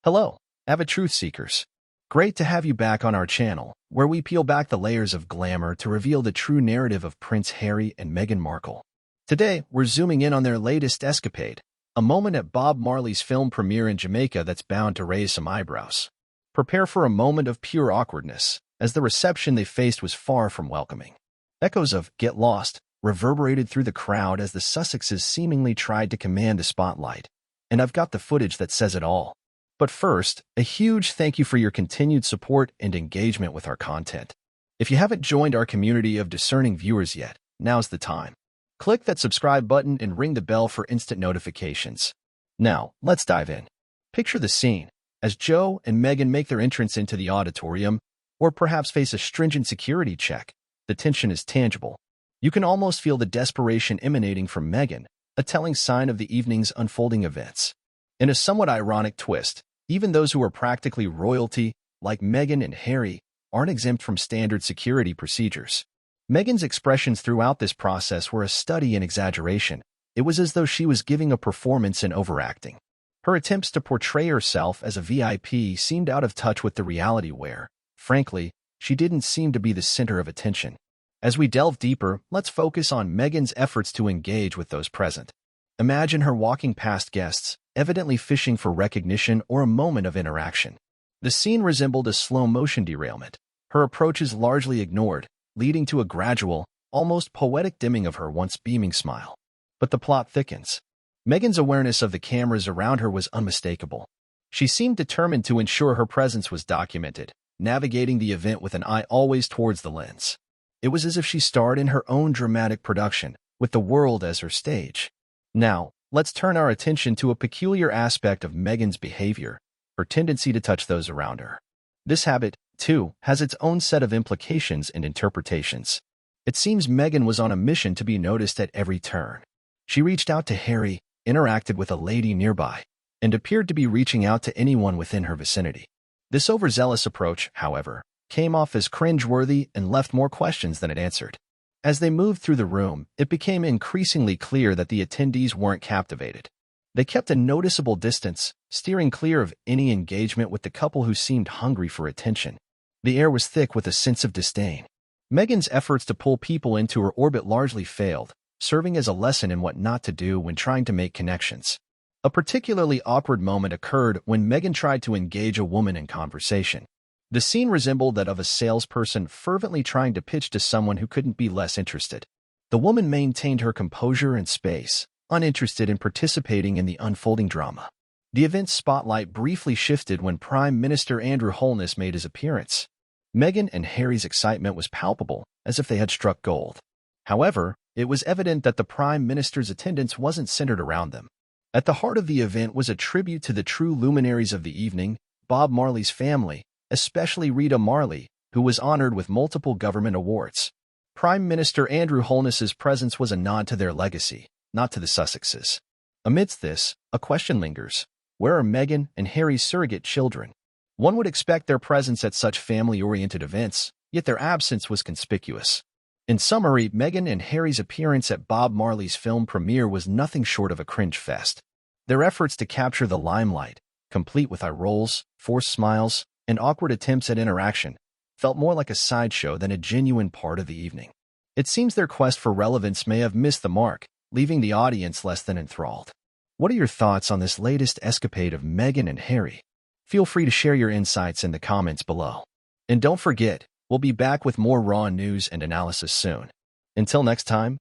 Hello, avid truth seekers. Great to have you back on our channel, where we peel back the layers of glamour to reveal the true narrative of Prince Harry and Meghan Markle. Today, we're zooming in on their latest escapade, a moment at Bob Marley's film premiere in Jamaica that's bound to raise some eyebrows. Prepare for a moment of pure awkwardness, as the reception they faced was far from welcoming. Echoes of "Get Lost" reverberated through the crowd as the Sussexes seemingly tried to command the spotlight. And I've got the footage that says it all. But first, a huge thank you for your continued support and engagement with our content. If you haven't joined our community of discerning viewers yet, now's the time. Click that subscribe button and ring the bell for instant notifications. Now, let's dive in. Picture the scene as Joe and Meghan make their entrance into the auditorium, or perhaps face a stringent security check. The tension is tangible. You can almost feel the desperation emanating from Meghan, a telling sign of the evening's unfolding events. In a somewhat ironic twist, even those who are practically royalty, like Meghan and Harry, aren't exempt from standard security procedures. Meghan's expressions throughout this process were a study in exaggeration. It was as though she was giving a performance in overacting. Her attempts to portray herself as a VIP seemed out of touch with the reality where, frankly, she didn't seem to be the center of attention. As we delve deeper, let's focus on Meghan's efforts to engage with those present. Imagine her walking past guests, evidently fishing for recognition or a moment of interaction. The scene resembled a slow-motion derailment. Her approach is largely ignored, leading to a gradual, almost poetic dimming of her once beaming smile. But the plot thickens. Meghan's awareness of the cameras around her was unmistakable. She seemed determined to ensure her presence was documented, navigating the event with an eye always towards the lens. It was as if she starred in her own dramatic production, with the world as her stage. Now, let's turn our attention to a peculiar aspect of Meghan's behavior, her tendency to touch those around her. This habit, too, has its own set of implications and interpretations. It seems Meghan was on a mission to be noticed at every turn. She reached out to Harry, interacted with a lady nearby, and appeared to be reaching out to anyone within her vicinity. This overzealous approach, however, came off as cringeworthy and left more questions than it answered. As they moved through the room, it became increasingly clear that the attendees weren't captivated. They kept a noticeable distance, steering clear of any engagement with the couple who seemed hungry for attention. The air was thick with a sense of disdain. Meghan's efforts to pull people into her orbit largely failed, serving as a lesson in what not to do when trying to make connections. A particularly awkward moment occurred when Meghan tried to engage a woman in conversation. The scene resembled that of a salesperson fervently trying to pitch to someone who couldn't be less interested. The woman maintained her composure and space, uninterested in participating in the unfolding drama. The event's spotlight briefly shifted when Prime Minister Andrew Holness made his appearance. Meghan and Harry's excitement was palpable, as if they had struck gold. However, it was evident that the Prime Minister's attendance wasn't centered around them. At the heart of the event was a tribute to the true luminaries of the evening, Bob Marley's family, especially Rita Marley, who was honored with multiple government awards. Prime Minister Andrew Holness's presence was a nod to their legacy, not to the Sussexes. Amidst this, a question lingers. Where are Meghan and Harry's surrogate children? One would expect their presence at such family-oriented events, yet their absence was conspicuous. In summary, Meghan and Harry's appearance at Bob Marley's film premiere was nothing short of a cringe fest. Their efforts to capture the limelight, complete with eye rolls, forced smiles, and awkward attempts at interaction, felt more like a sideshow than a genuine part of the evening. It seems their quest for relevance may have missed the mark, leaving the audience less than enthralled. What are your thoughts on this latest escapade of Meghan and Harry? Feel free to share your insights in the comments below. And don't forget, we'll be back with more raw news and analysis soon. Until next time,